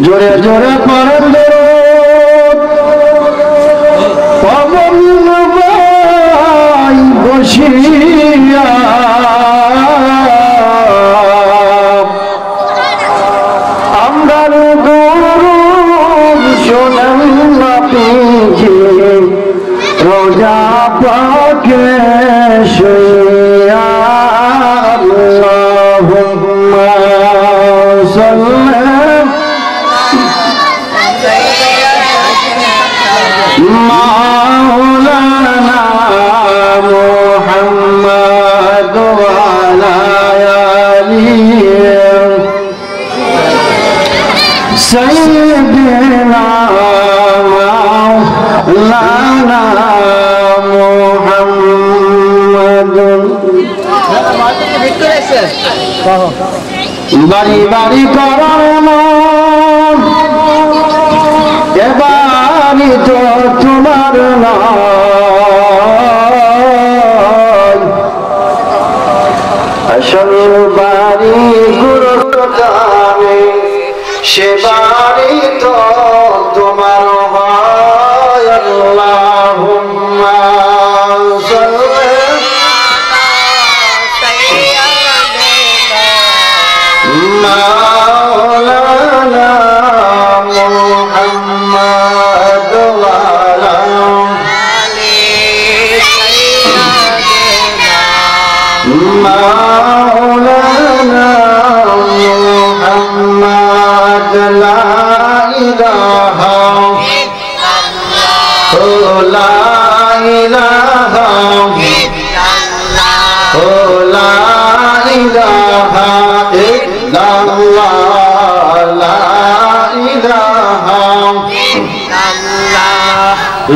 জোরে জোরে পড়েন দরুদ পবন ভাই বসিয়া আমরা দরুদ শোনেন নবীজি রোজা পাকে শুইয়া আল্লাহুম্মা সাল্লি মাওলানা মুহাম্মদ ওয়া আলা আলিহি সাইয়্যিদিনা মাওলানা মুহাম্মদ বাড়ি বাড়ি করার এবারই তো তোমার নয় আসল বাড়ি গুরুদানে সে বাড়ি তো তোমার হয় আল্লাহুম্মা সাল্লি মাওলানা মুহাম্মদ ওয়া আলা মাওলানা মুহাম্মদ লা ইলাহা লা ইলাহা লা ইলাহা ইল্লাল্লাহ লা ইলাহা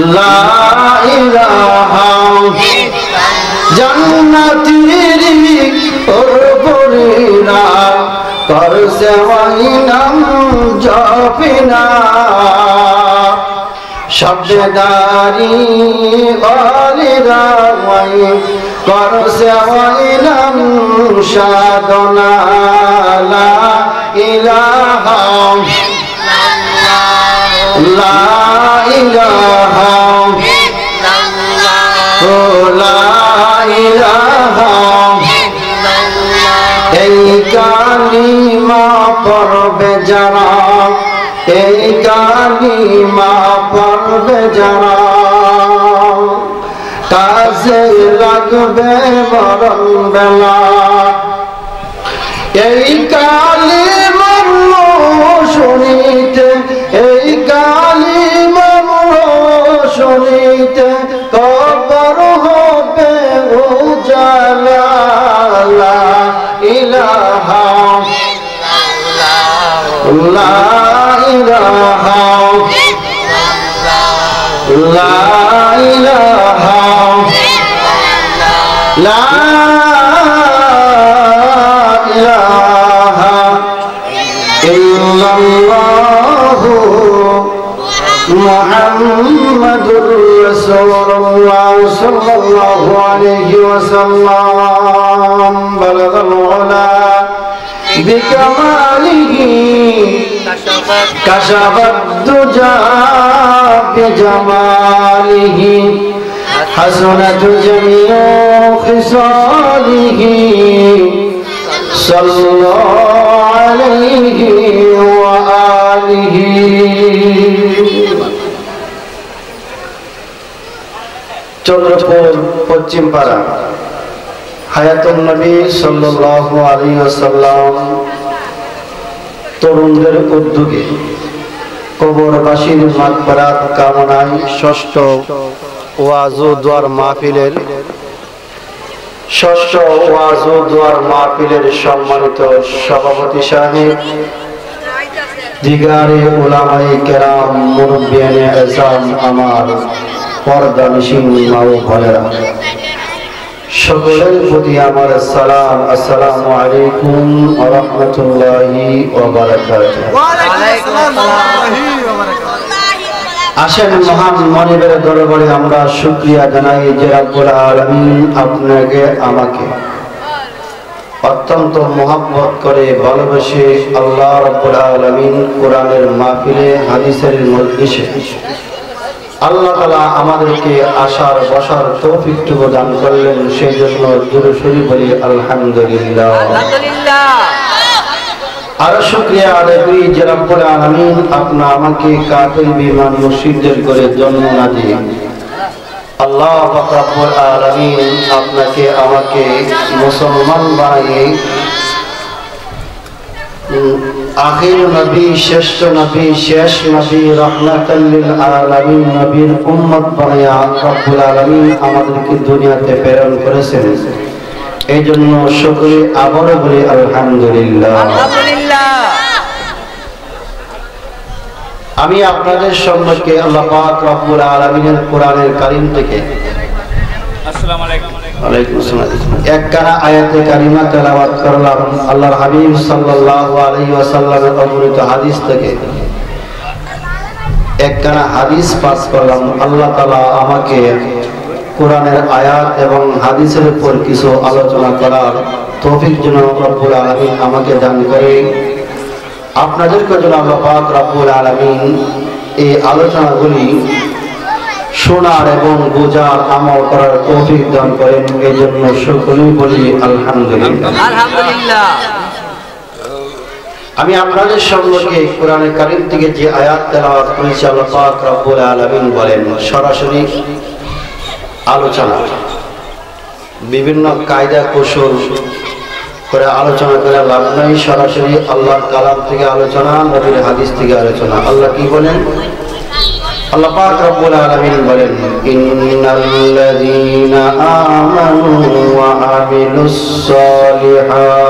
লা ইলাহা জান্নাতের উপরেরা করছে ওয়াইনাম জপিনা শব্দদারি ওয়ালিরা ওয়াই করছে ওয়াইনাম সাধনা লা ইলাহা লা ইলাহা লা ইলাহা এই কালিমা পড়বে যারা এই কালিমা পড়বে যারা কাজে লাগবে মরণ বেলা এই কালিমা শুনিতে এই কালিমা শুনিতে কবর হবে উজালা লা ইলাহা লা ইলাহা লা ইলাহা লা ইলাহা ইল্লাল্লাহু মুহাম্মাদুর রাসূলুল্লাহ সাল্লাল্লাহু আলাইহি ওয়াসাল্লাম বালাগাল উলা বিকামালিহি কাশাফাদ দুজা বিজামালিহি হাসানাতু জামিউ খিসালিহি সাল্লাল্লাহু আলাইহি ওয়া আলিহি চন্দ্রপুর পশ্চিম পাড়া হায়াতুন নবী সাল্লাল্লাহু আলাইহি ওয়াসাল্লাম তরুণদের উদ্যোগে কবরবাসীর মাগফিরাত কামনায় ষষ্ঠ ওয়াজ ও দোয়ার মাহফিলের সম্মানিত সভাপতি সাহেব দিগারে উলামায়ে কেরাম মুরব্বিয়ানে আযম আমার পর্দানিশীন মা ও বোনেরা সকলের প্রতি আমার সালাম আসসালামু আলাইকুম ওয়া রাহমাতুল্লাহি ওয়া বারাকাতুহু ওয়া আলাইকুম আসসালাম ওয়া বারাকাতুহু আসেন মহান মনিবের দরবারে আমরা শুকরিয়া জানাই যে রব্বুল আলামিন আপনাকে আমাকে অত্যন্ত মোহাব্বত করে ভালোবেসে আল্লাহ রাব্বুল আলামিন কোরআনের মাহফিলে হাদিসের মজলিসে আল্লাহ তাআলা আমাদেরকে আসার বসার তৌফিকটুকু দান করলেন, সেই জন্য দুরূদ শরীফ বলি আলহামদুলিল্লাহ। আর শুকরিয়া আদায় করি যে রব্বুল আলামিন আপনি আমাকে কাফির বিমান মুশরিকদের করে জন্ম না দিয়ে আল্লাহ পাক রব্বুল আলামিন আপনাকে আমাকে মুসলমান বানিয়ে আখির নবী, শ্রেষ্ঠ নবী, শেষ নবী, রাহমাতাল লিল আলামিন নবীর উম্মত বানায়া রব্বুল আলামিন আমাদেরকে দুনিয়াতে প্রেরণ করেছেন। এই জন্য শুকরিয়া আবারও বলি আলহামদুলিল্লাহ। আমি আপনাদের সম্মুখে আল্লাহ পাক রব্বুল আলামিনের কোরআনের কারীম থেকে আসসালামু আলাইকুম ওয়ালাইকুম আসসালাম একখানা আয়াতে কারিমা তেলাওয়াত করলাম। আল্লাহর হাবিব সাল্লাল্লাহু আলাইহি ওয়াসাল্লামের অবতীর্ণ হাদিস থেকে একখানা হাদিস পাঠ করলাম। আল্লাহ তাআলা আমাকে কোরআনের আয়াত এবং হাদিসের উপর কিছু আলোচনা করার তৌফিক যেন রব্বুল আলামিন আমাকে দান করে। আপনাদেরকে যেন আল্লাহ পাক রব্বুল আলামিন এই আলোচনাগুলি শোনার এবং বোঝার আমল করার তৌফিক দান করেন। এই জন্য সকলেই বলি আলহামদুলিল্লাহ। আমি আপনাদের সম্মুখে কোরআনের কারীম থেকে যে আয়াত তেলাওয়াত করেছি, আল্লাহ পাক রব্বুল আলামিন বলেন সরাসরি আলোচনা, বিভিন্ন কায়দা কৌশল করে আলোচনা করে লাভ নাই। সরাসরি আল্লাহর কালাম থেকে আলোচনা, নবীর হাদিস থেকে আলোচনা। আল্লাহ কি বলেন? আল্লাহ পাক রব্বুল আলামিন বলেন ইন্নাল্লাযীনা আমানু ওয়া আমিলুস সালিহাত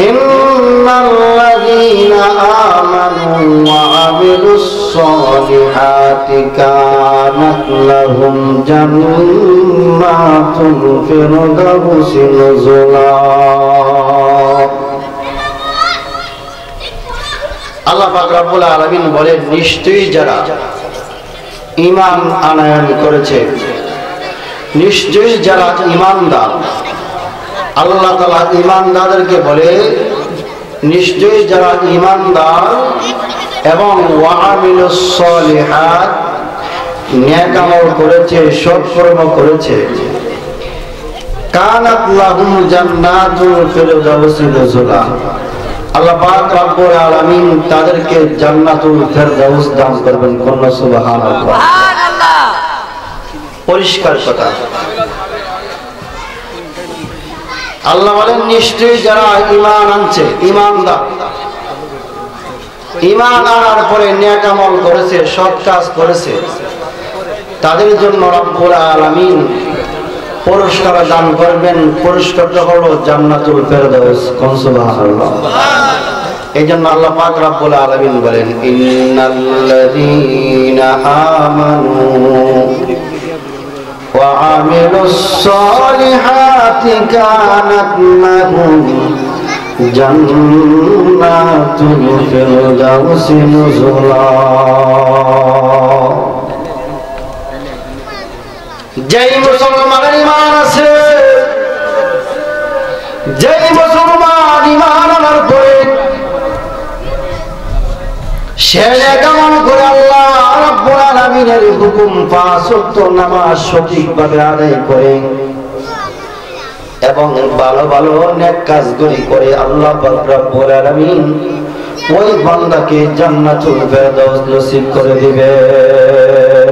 ইন্নাল্লাযীনা আমানু ওয়া আমিলুস সালিহাতি কানাত লাহুম জান্নাতুল ফিরদাউসি নুজুলা। আল্লাহ পাক রব্বুল আলামিন বলেন নিশ্চয়ই যারা ঈমান আনয়ন করেছে, নিশ্চয়ই যারা ঈমানদার, আল্লাহ তাআলা ঈমানদারদেরকে বলে নিশ্চয়ই যারা ঈমানদার এবং ওয়া আমিলুস সালিহাত নেক আমল করেছে, সৎকর্ম করেছে, কানাত লাহুম জান্নাতুল ফিরদাউসি নুজুলা। আল্লাহ পাক রব্বুল আলামিন তাদেরকে জান্নাতুল ফিরদাউস দান করবেন। কোন সুবহানাল্লাহ, সুবহানাল্লাহ। পরিষ্কার কথা। আল্লাহ বলেন নিশ্চয়ই যারা ঈমান আনছে, ঈমানদার, ঈমান আনার পরে নেক আমল করেছে, সৎ কাজ করেছে, তাদের জন্য রব্বুল আলামিন পুরস্কার দান করবেন। পুরস্কারটা হলো জান্নাতুল ফিরদাউস। কোন সুবহানাল্লাহ। এই জন্য আল্লাহ পাক রব্বুল আলামিন বলেন ইন্নাল্লাযীনা আমানু ওয়া আমিলুস সালিহাতি কানাত লাহুম জান্নাতুল ফিরদাউসি নুজুলা। যেই মুসলমানের ঈমান আছে, যেই মুসলমান ঈমান আনার পরে সে নেক আমল করে আল্লাহ রাব্বুল আলামিনের হুকুম পাঁচ ওয়াক্ত নামাজ সঠিকভাবে আদায় করে এবং ভালো ভালো নেক কাজগুলি করে আল্লাহ পাক রব্বুল আলামিন ওই বান্দাকে জান্নাতুল ফিরদাউস নসিব করে দিবে।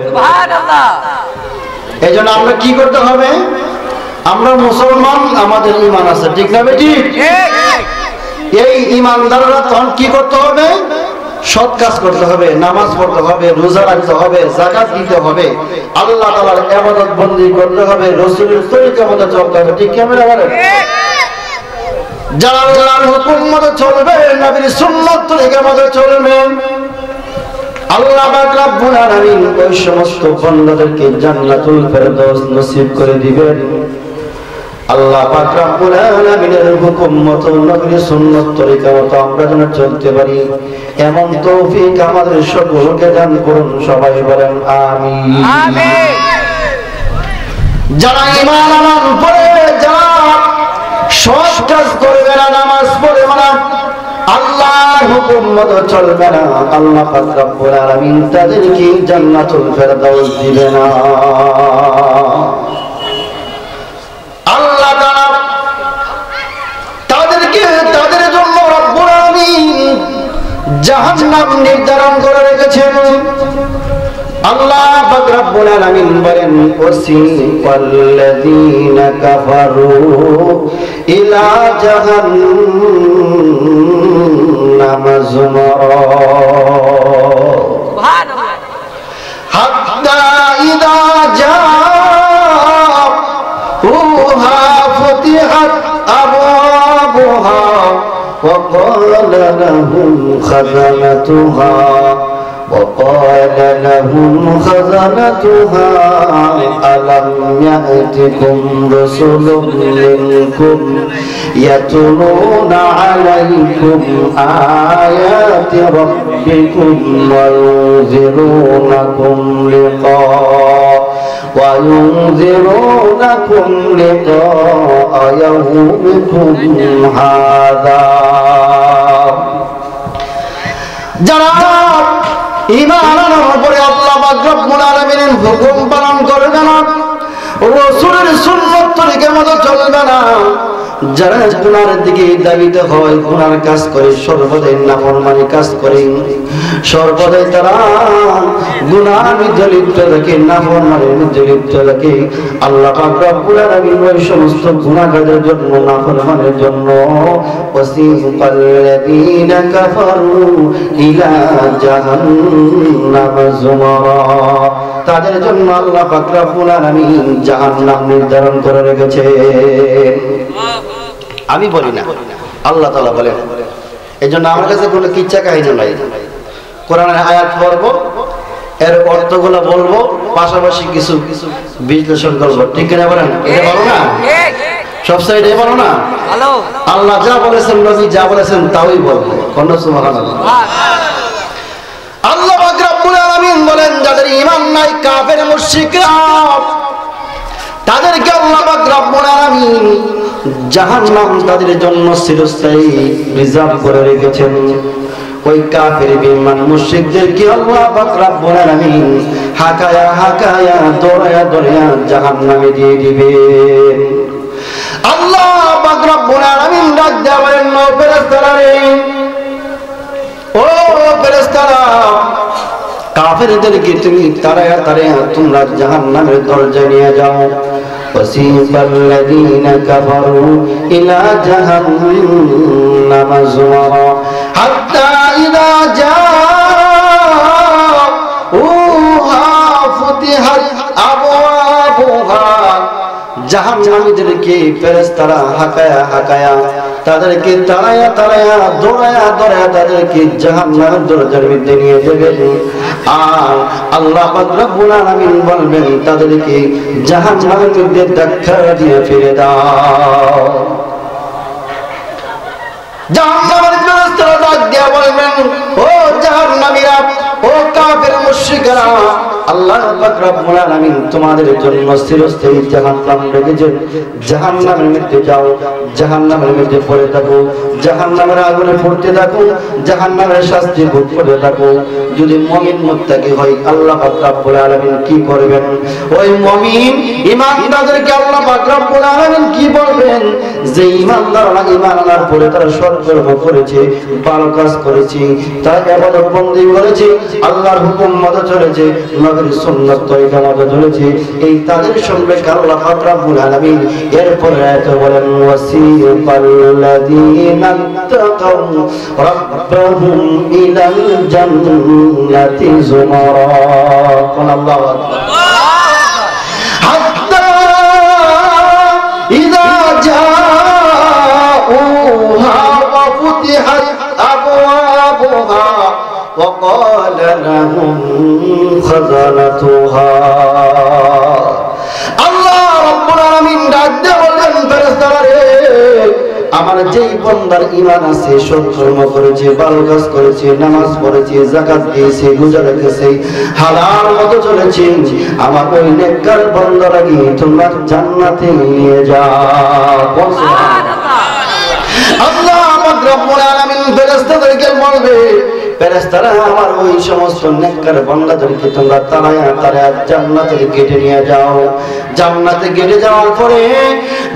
সুবহানাল্লাহ। এই জন্য আমরা কি করতে হবে? আমরা মুসলমান, আমাদের ঈমান আছে, ঠিক না বেটি? এই ঈমানদাররা তখন কি করতে হবে? সৎ কাজ করতে হবে, নামাজ পড়তে হবে, রোজা রাখতে হবে, যাকাত দিতে হবে, আল্লাহ তাআলার ইবাদত বন্দেগী করতে হবে, রাসূলের তরিকা মতো চলতে হবে, ঠিক কি আমরা বলেন? যারা আল্লাহর হুকুম মতো চলবে, নবীর সুন্নাত তরিকা মতো চলবে, আল্লাহ পাক রব্বুল আলামিন ওই সমস্ত বান্দাদেরকে জান্নাতুল ফিরদাউস নসিব করে দিবেন। আল্লাহ পাক রব্বুল আলামিনের হুকুম মতো, নবীর সুন্নাত তরিকা মতো আমরা যেন চলতে পারি, এমন তৌফিক আমাদের সকলকে দান করুন। সবাই বলেন আমিন, আমিন। যারা ঈমান আনার পরে যারা সৎ কাজ করবে না, নামাজ পড়বে না, আল্লাহর হুকুম মতো চলবে না, আল্লাহ পাক রব্বুল আলামিন তাদেরকে জান্নাতুল ফেরদাউস দিবে না। আল্লাহ তাআলা তাদেরকে তাদের জন্য রব্বুল আলামিন জাহান্নাম নির্ধারণ করে রেখেছেন। আল্লাহ পাক রব্বুল আলামিন বলেন ওয়াসিফাল্লাযীনা কাফারু ইলা জাহান্নাম যুমারা সুবহানাল্লাহ হাত্তা ইযা জাউহা ফুতিহাত আবওয়াবুহা ওয়া ক্বালা লাহুম খাযানাতুহা وقال لهم خزنتها ألم يأتكم رسل منكم يتلون عليكم آيات ربكم وينذرونكم لقاء يومكم هذا ঈমান আনার পরে আল্লাহ পাক রব্বুল আলামিনের হুকুম পালন করবে না, রাসূলের সুন্নাত তরিকার মতো চলবে না, যারা গুনার দিকে দাবিত হয়, গুনার কাজ করে, সর্বদাই নাফরমানি কাজ করে, সর্বদাই তারা গুনার মধ্যে লিপ্ত থাকে, নাফরমানির মধ্যে লিপ্ত থাকে, আল্লাহ পাক রব্বুল আলামিন ওই সমস্ত গুনাহগারদের জন্য, নাফরমানের জন্য ওয়াসিফাল্লাযীনা কাফারু ইলা জাহান্নাম যুমারা, তাদের জন্য আল্লাহ পাক রব্বুল আলামিন জাহান্নাম নির্ধারণ করে রেখেছে। আমি বলি না, আল্লাহ তাআলা বলেন। এজন্য আমার কাছে কোনো কিচ্ছা কাহিনী নাই, কোরআনের আয়াত পড়ব, এর অর্থগুলো বলবো, পাশাপাশি কিছু বিশ্লেষণ করবো, ঠিক কিনা বলেন? এটা বলো না, সব সাইডে বলো না, আল্লাহ যা বলেছেন, নবী যা বলেছেন তাই বলবো। কোন সুবহানাল্লাহ। আল্লাহ পাক রব্বুল আলামিন বলেন যাদের ঈমান নাই, কাফের মুশরিকরা, তাদেরকে আল্লাহ পাক রব্বুল আলামিন জাহান্নাম তাদের জন্য চিরস্থায়ী রিজার্ভ করে রেখেছেন। ওই কাফের বেঈমান মুশরিকদেরকে আল্লাহ পাক রব্বুল আলামিন হাকায়া হাকায়া দৌড়ায়া দৌড়ায়া জাহান্নামে দিয়ে দিবে। আল্লাহ পাক রব্বুল আলামিন ডাক দেয়া বলেন, ও ফেরেশতারা রে, ও ফেরেশতারা, কাফেরদেরকে তুমি তাড়ায়া তাড়ায়া তোমরা জাহান্নামের দরজায় নিয়ে যাও। ওয়াসিফাল্লাযীনা কাফারু ইলা জাহান্নাম যুমারা হাত্তা ইযা জাউহা ফুতিহাত আবওয়াবুহা, জাহান্নামীদেরকে ফেরেশতারা হাকায়া হাকায়া তাদেরকে তাড়ায়া তাড়ায়া দৌড়ায়া দৌড়ায়া তাদেরকে জাহান্নামের দরজার মধ্যে নিয়ে যাবেন। আর আল্লাহ পাক রব্বুল আলামিন বলবেন তাদেরকে জাহান্নামের মধ্যে ধাক্কা দিয়ে ফেলে দাও। জাহান্নামের ফেরেশতারা ডাক দিয়ে বলবেন, ও জাহান্নামীরা, ও কাফের মুশরিকরা, আল্লাহ পাক রব্বুল আলামিন তোমাদের জন্য চিরস্থায়ী জাহান্নাম রেখেছেন, জাহান্নামের মধ্যে যাও, জাহান্নামের মধ্যে পড়ে থাকো, জাহান্নামের আগুনে পড়তে থাকো, জাহান্নামের শাস্তি ভোগ করতে থাকো। যদি মুমিন মুত্তাকি হয় আল্লাহ পাক রব্বুল আলামিন কি করবেন? ওই মুমিন ঈমানদারদেরকে আল্লাহ পাক রব্বুল আলামিন কি বলবেন? যে ঈমানদাররা ঈমান আনার পরে তারা সৎকর্ম করেছে, ভালো কাজ করেছে, তারা ইবাদত বন্দেগী করেছে, আল্লাহর হুকুম মতো চলেছে, নবীর সুন্নাত তরিকা মতো চলেছে, এই তাদের সম্পর্কে আল্লাহ পাক রব্বুল আলামিন এরপর আয়াতে বলেন ওয়াসিফাল্লাযীনা তাকাউ রাব্বাহুম ইলাল জান্নাতি যুমারা। কোন আল্লাহু আকবার। হাত্তা ইযা জাউহা ওয়া ফুতিহাত আবওয়াবুহা وقال لهم خزنتها, আল্লাহ রাব্বুল আলামিন ডাক দিয়ে বললেন ফেরেশতারা রে, আমার যেই বান্দার ঈমান আছে, সৎকর্ম করেছে, ভালো কাজ করেছে, নামাজ পড়েছে, যাকাত দিয়েছে, রোজা রেখেছে, হালাল মতো চলেছে, আমার ওই নেককার বান্দাটাকে তোমরা জান্নাতে নিয়ে যাও। আল্লাহ পাক রব্বুল আলামিন ফেরেশতাদেরকে বলবে, ফেরেশতারা আমার ওই সমস্ত নেককার বান্দাদেরকে তোমরা তাড়ায়া জান্নাতে গেটে নিয়ে যাও। জান্নাতে গেটে যাওয়ার পরে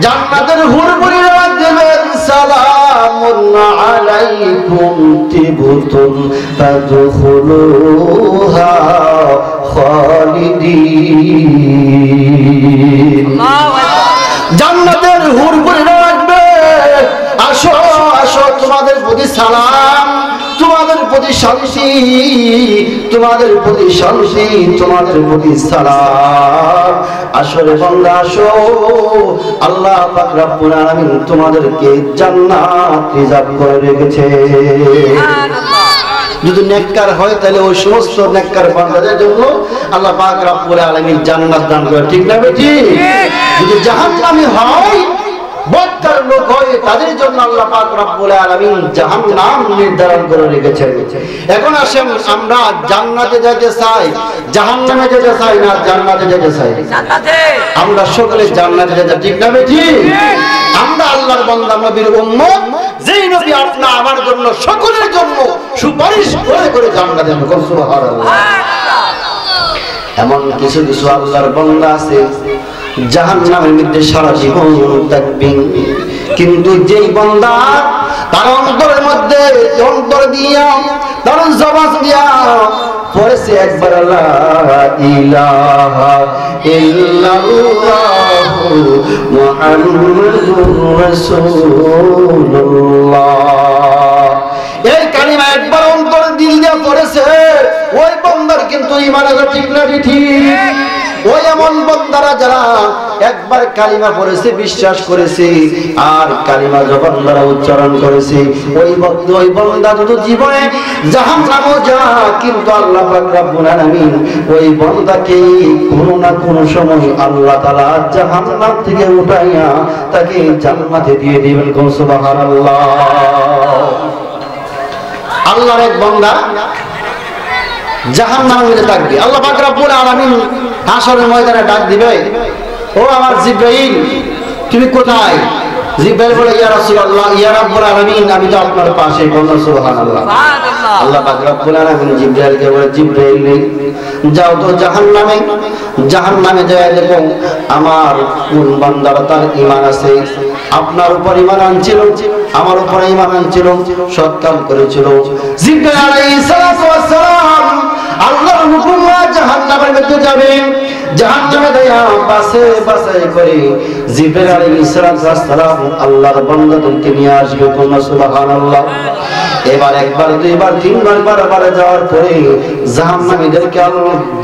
জান্নাতের হুরমুরিরা দেবেন, সালামুন আলাইকুম তিবতুম ফাদখুলুহা খালিদিন। জান্নাতের হুরমুরিরা আসবে, আসো আসো, তোমাদের প্রতি সালাম, তোমাদের প্রতি শান্তি, তোমাদের প্রতি শান্তি, তোমাদের প্রতি সালাম। আসলে বান্দা আসো, আল্লাহ পাক রব্বুল আলামিন তোমাদেরকে জান্নাত রিজার্ভ করে রেখেছে। যদি নেককার হয় তাহলে ওই সমস্ত নেককার বান্দাদের জন্য আল্লাহ পাক রব্বুল আলামিন জান্নাত দান করে, ঠিক না বেটি? যদি জাহান্নামী হয়, বদকার লোক হয়, তাদের জন্য আল্লাহ পাক রব্বুল আলামিন জাহান্নাম নির্ধারণ করে রেখেছেন। এখন আসেন, আমরা জান্নাতে যেতে চাই, জাহান্নামে যেতে চাই না? জান্নাতে যেতে চাই। জান্নাতে আমরা সকলে জান্নাতে যেতে, ঠিক না বেটি? আমরা আল্লাহর বান্দা, নবীর উম্মত, যেই নবী আপনা আমার জন্য সকলের জন্য সুপারিশ করে করে জান্নাতে যাবেন। সুবহানাল্লাহ। এমন কিছু কিছু আল্লাহর বান্দা আছে জাহান্নামের মধ্যে সারা জীবন থাকবে, কিন্তু যেই বান্দা তার অন্তরের মধ্যে, অন্তর দিয়া, তার জবান দিয়া পড়েছে একবার লা ইলাহা ইল্লাল্লাহু মুহাম্মাদুর রাসূলুল্লাহ, এই কালিমা একবার অন্তর দিল দিয়া পড়েছে, ওই বান্দার কিন্তু ঈমান আছে, ঠিক না ঠিক? ওই এমন বান্দারা যারা একবার কালিমা পড়েছে, বিশ্বাস করেছে, আর কালিমা যখন তারা উচ্চারণ করেছে, ওই বান্দা তো জীবনে জাহান্নামও যা, কিন্তু আল্লাহ পাক রব্বুল আলামিন ওই বান্দাকে কোনো না কোনো সময় আল্লাহ তাআলা জাহান্নাম থেকে উঠাইয়া তাকে জান্নাতে দিয়ে দিবেন। সুবহানাল্লাহ। আল্লাহর এক বান্দা জাহান্নামের মধ্যে থাকবে, আল্লাহ পাক রব্বুল আলামিন হাসরের ময়দানে ডাক দিবে, ও আমার জিবরাইল, তুমি কোথায়? জিবরাইল বলে, ইয়া রাসূলুল্লাহ, ইয়া রাব্বুল আলামিন, আমি তো আপনার পাশে। বলুন সুবহানাল্লাহ। আল্লাহ পাক রব্বুল আলামিন জিবরাইলকে বলে, জিবরাইল যাও তো জাহান্নামে, জাহান্নামে যায় দেখো আমার কোন বান্দারা তার ঈমান আছে, আপনার উপর ঈমান আনছিল, আমার উপর ঈমান আনছিল, সৎ কাম করেছিল। জিবরাইল আলাইহিস সালাতু ওয়াস সালাম আল্লাহর হুকুমে জাহান্নামের মধ্যে যাবেন, জাহান্নামে দেয়া বাসে বাসে করে জিবরাইল আলাইহিস সালাতু ওয়াস সালাম আল্লাহর বান্দাদেরকে নিয়ে আসবে। সুবহানাল্লাহ। এবার একবার, দুইবার, তিনবার, বারবার যাওয়ার পরে জাহান্নামীদেরকে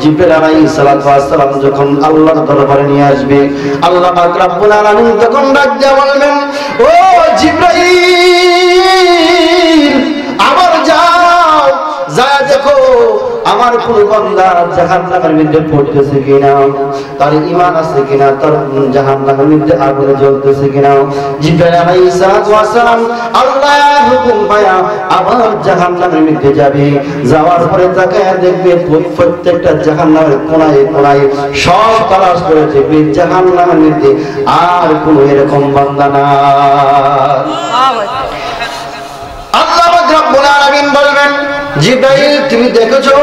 জিবরাইল আলাইহিস সালাতু ওয়াস সালাম যখন আল্লাহর দরবারে নিয়ে আসবে, আল্লাহ পাক রব্বুল আলামিন তখন ডাক দিয়ে বলবেন, ও জিবরাইল, আবার যাও, যা দেখো আমার কোন বান্দা জাহান্নামের মধ্যে পড়তেছে কিনা, তার ঈমান আছে কিনা, তার জাহান্নামের মধ্যে আগুনে জ্বলতেছে কিনা। জিবরাইল আলাইহিস সালাতু ওয়াস সালাম আল্লাহর হুকুম পায়া আবার জাহান্নামের মধ্যে যাবে, যাওয়ার পরে তাকায়া দেখবে প্রত্যেকটা জাহান্নামের কোণায় কোণায় সব তালাশ করে দেখবে জাহান্নামের মধ্যে আর কোন এরকম বান্দা না। আল্লাহ রাব্বুল আলামিন বলবেন, জিবরাইল তুমি দেখেছো?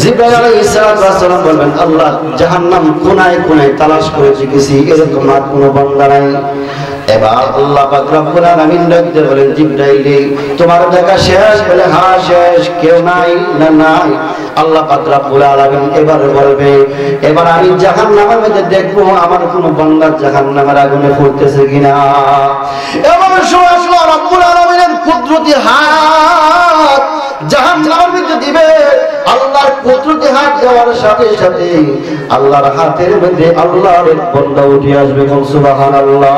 জিবরাইল আলাইহিস সালাতু ওয়াস সালাম বলবেন, আল্লাহ জাহান্নাম কোণায় কোণায় তালাশ করে দেখেছি, এরকম আর কোনো বান্দা নাই। এবার আল্লাহ পাক রব্বুল আলামিন ডাকতে বলেন, জিবরাইল তোমার দেখা শেষ? বলে হ্যাঁ শেষ। কেউ নাই? না নাই। আল্লাহ পাক রব্বুল আলামিন এবার বলবে, এবার আমি জাহান্নামের মধ্যে দেখবো আমার কোন বান্দা জাহান্নামের আগুনে পড়তেছে কিনা। এমন সময় আল্লাহ রব্বুল আলামিনের কুদরতি হাত জাহান্নামের মধ্যে দিবে। আল্লাহর কুদরতি হাত দেওয়ার সাথে সাথে আল্লাহর হাতের মধ্যে আল্লাহর এক বান্দা উঠে আসবে। সুবহানাল্লাহ।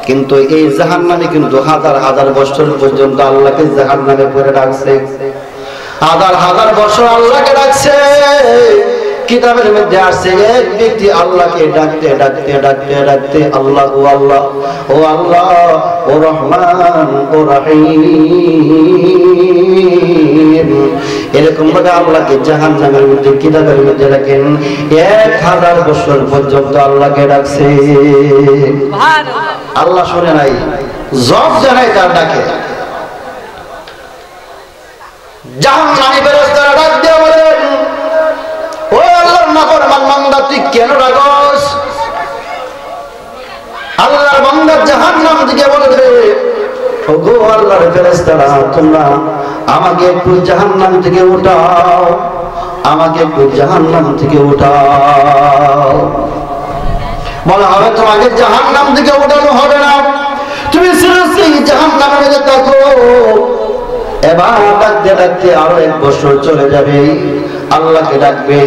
কিন্তু এই জাহান্নামে কিন্তু হাজার হাজার বছর পর্যন্ত আল্লাহকে জাহান্নামে পড়ে রাখছে, হাজার হাজার বছর আল্লাহকে রাখছে। কিতাবের মধ্যে আসছে এক ব্যক্তি আল্লাহকে ডাকতে ডাকতে ডাকতে ডাকতে আল্লাহ ও আল্লাহ ও আল্লাহ ও রহমান ও রহিম এরকম ভাবে আল্লাহকে জাহান্নামের মধ্যে কিতাবের মধ্যে রাখেন 1000 বছর পর্যন্ত আল্লাহকে ডাকছে। আল্লাহ শুনে নাই, জব জানাই তার ডাকে। জাহান্নামী ফেরেশতারা ডাক দিয়ে বলেন, ও আল্লাহর নাফরমান বান্দা তুই কেন ডাকস? আল্লাহর বান্দা জাহান্নাম থেকে বলেছে, ওগো আল্লাহর ফেরেশতারা তোমরা আমাকে একটু জাহান্নাম থেকে উঠাও, আমাকে একটু জাহান্নাম থেকে উঠাও। বলা হবে তোমাকে জাহান্নাম থেকে উঠানো হবে না, তুমি সিরিয়াসলি জাহান্নামে মধ্যে থাকো। এবার ডাকতে ডাকতে আরো 1 বছর চলে যাবে, আল্লাহকে ডাকবে,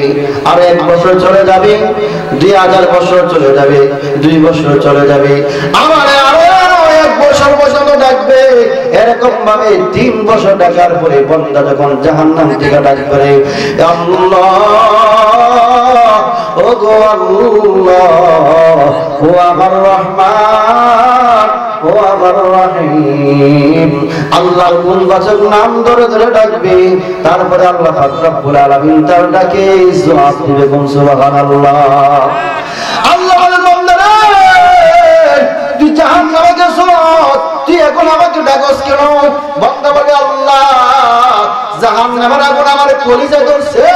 আরো 1 বছর চলে যাবে, 2000 বছর চলে যাবে, 2 বছর চলে যাবে, আবার আরো 1 বছর পর্যন্ত ডাকবে। এরকম ভাবে 3 বছর ডাকার পরে বান্দা যখন জাহান্নাম থেকে ডাকবে, আল্লাহ ও গো আল্লাহ ও আমার রহমান ও আমার রহিম, আল্লাহর গুণবাচক নাম ধরে ধরে ডাকবে। তারপরে আল্লাহ পাক রব্বুল আলামিন তার ডাকে জবাব দিবে, সুবহানাল্লাহ। আল্লাহ বলেন, বান্দা রে তুই জাহান্নামে গেছস, তুই এখন আমাকে ডাকস কেন? বান্দা বলে, আল্লাহ জাহান্নামের আগুন আমার কলিজা ধরছে,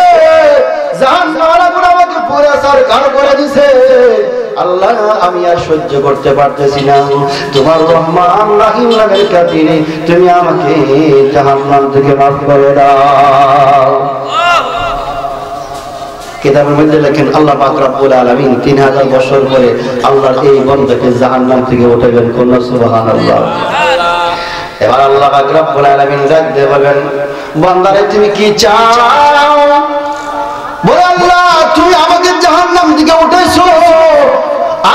জাহান্নামের আগুন আমাকে পুরো সরকার করে দিছে। আল্লাহ আমি আর সহ্য করতে পারতেছি না, তোমার রহমান রহিম নামের খাতিরে তুমি আমাকে জাহান্নাম থেকে মাফ করে দাও। কিতাবের মধ্যে লেখেন আল্লাহ পাক রব্বুল আলামিন 3000 বছর পরে আল্লাহর এই বান্দাকে জাহান্নাম থেকে উঠাবেন, কোন সুবহানাল্লাহ। এবার আল্লাহ পাক রব্বুল আলামিন ডাক দিয়ে বলেন, বান্দারে তুমি কি চাও? বলে, আল্লাহ তুমি আমাকে জাহান্নাম থেকে উঠাইছো,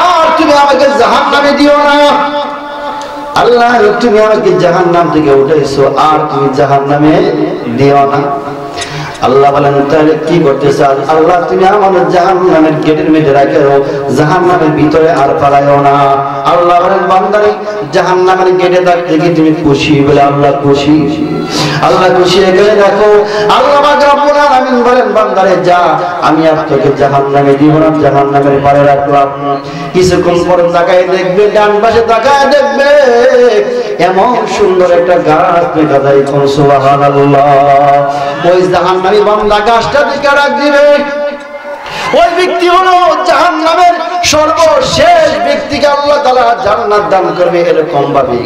আর তুমি আমাকে জাহান্নামে দিও না। আল্লাহ তুমি আমাকে জাহান্নাম থেকে উঠাইছো, আর তুমি জাহান্নামে দিও না। আল্লাহ বলেন, তাহলে কি করতে চাও? আল্লাহ তুমি আমাদের জাহান্নামের গেটের মধ্যে রাখো, জাহান্নামের ভিতরে আর পালাইও না। আল্লাহ বলেন, বান্দারে জাহান্নামের গেটে থাকতে কি তুমি খুশি? বলে, আল্লাহ খুশি। আল্লাহ খুশি হয়ে রাখো। আল্লাহ পাক রব্বুল আলামিন বলেন, বান্দারে যা, আমি আর তোকে জাহান্নামে দিব না, জাহান্নামের পারে রাখলাম। কিছুক্ষণ পরে তাকায় দেখবে, ডান পাশে তাকায় দেখবে এমন সুন্দর একটা গাছ দেখা যায়, কোন সুবহানাল্লাহ। ওই জাহান্নামী বান্দা গাছটা দিকে ডাক দিবে, ওই ব্যক্তি হলো জাহান্নামের সর্বশেষ ব্যক্তিকে আল্লাহ তাআলা জান্নাত দান করবে এরকম ভাবে।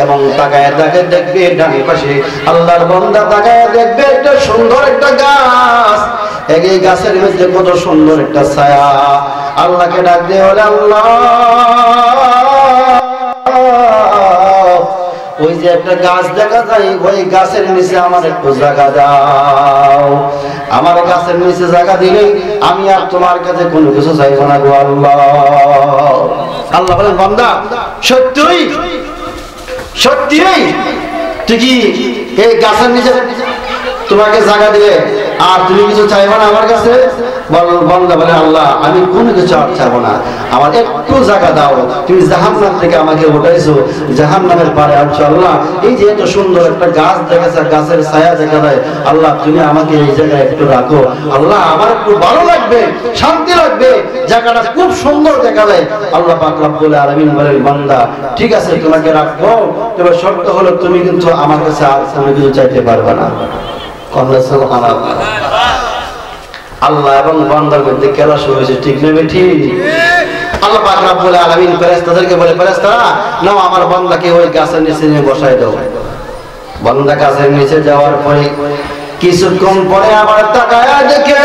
এবং তাকায় তাকায় দেখবে ডান পাশে আল্লাহর বান্দা তাকায় দেখবে একটা সুন্দর একটা গাছ, এই গাছের মধ্যে কত সুন্দর একটা ছায়া। আল্লাহকে ডাক দিয়ে বলে, আল্লাহ ওই যে একটা গাছ দেখা যায়, ওই গাছের নিচে আমার একটু জায়গা দাও। আমার গাছের নিচে জায়গা দিলে আমি আর তোমার কাছে কোনো কিছু চাইবো না গো আল্লাহ। আল্লাহ বলেন, বান্দা সত্যই সত্যি তুই কি এই গাছের নিচে তোমাকে জায়গা দিলে আর তুমি কিছু চাইবো না আমার কাছে? বান্দা বলে, আল্লাহ আমি কোনো কিছু আর চাইবো না, আমার একটু জায়গা দাও। তুমি জাহান্নাম থেকে আমাকে উঠাইছো, জাহান্নামের পারে আনছো। আল্লাহ এই যে এত সুন্দর একটা গাছ দেখা যায়, গাছের ছায়া দেখা যায়, আল্লাহ তুমি আমাকে এই জায়গায় একটু রাখো। আল্লাহ আমার একটু ভালো লাগবে, শান্তি লাগবে, জায়গাটা খুব সুন্দর দেখা যায়। আল্লাহ পাক রব্বুল আলামিন বলেন, বান্দা ঠিক আছে তোমাকে রাখবো, তবে শর্ত হলো তুমি কিন্তু আমার কাছে আর কোনো কিছু চাইতে পারবে না। আল্লাহ এবং বান্দার মধ্যে খেলা শুরু হয়েছে, ঠিক নেবে ঠিক। আল্লাহ পাক রব্বুল আলামিন ফেরেশতাদেরকে বলে, ফেরেশতারা নাও আমার বান্দাকে ওই গাছের নিচে নিয়ে বসায় দাও। বান্দা গাছের নিচে যাওয়ার পরে কিছুক্ষণ পরে আবার তাকায়া দেখে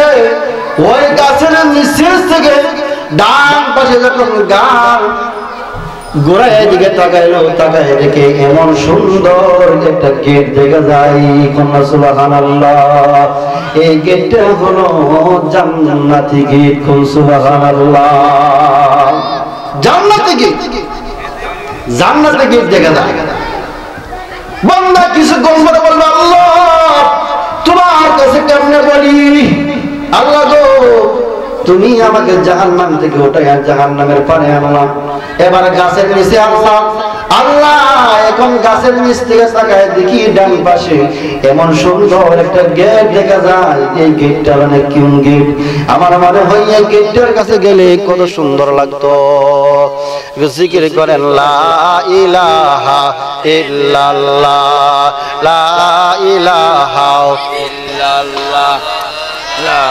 ওই গাছের নিচে থেকে ডান পাশে যখন গাছ গোড়ায় দিকে তাকাইলো, তাকায় দেখে এমন সুন্দর একটা গেট দেখা যায়, কন্যা সুবহানাল্লাহ। এই গেটটা হলো জান্নাতি গেট, কোন সুবহানাল্লাহ। জান্নাতি গেট, জান্নাতি গেট দেখা যায়। বান্দা কিছুক্ষণ পরে বলল, আল্লাহ তোমার কাছে কেমনে বলি? আল্লাহ গো তুমি আমাকে জাহান্নাম থেকে উঠাইয়া জাহান্নামের পারে আনলাম। এবার গাছের নিচে আনলাম। আল্লাহ এখন গাছের নিচ থেকে তাকায় দেখি ডান পাশে এমন সুন্দর একটা গেট দেখা যায়। এই গেটটা অনেক কিউন গেট। আমার মনে হয় এই গেটটার কাছে গেলে কত সুন্দর লাগতো। জিকির করেন লা ইলাহা ইল্লাল্লাহ, লা ইলাহা ইল্লাল্লাহ, লা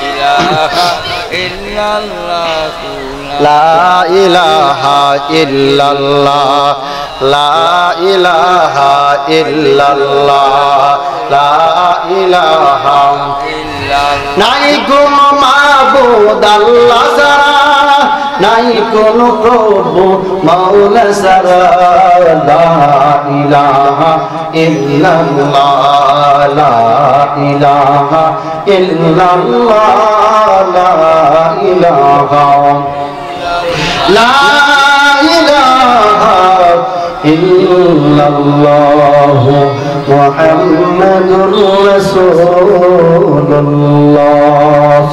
ইলাহা ইল্লাল্লাহ, লা ইলাহা ইল্লাল্লাহ, লা ইলাহা ইল্লাল্লাহ, লা ইলাহা ইল্লাল্লাহ। নাই কোনো মাবুদ আল্লাহ ছাড়া, নাই কোনো প্রভু মাওলা ছাড়া, লা ইলাহা ইল্লাল্লাহ, লা ইলাহা ইল্লাল্লাহ, লা ইলাহা, লা ইলাহা ইল্লাল্লাহ মুহাম্মাদুর রাসূলুল্লাহ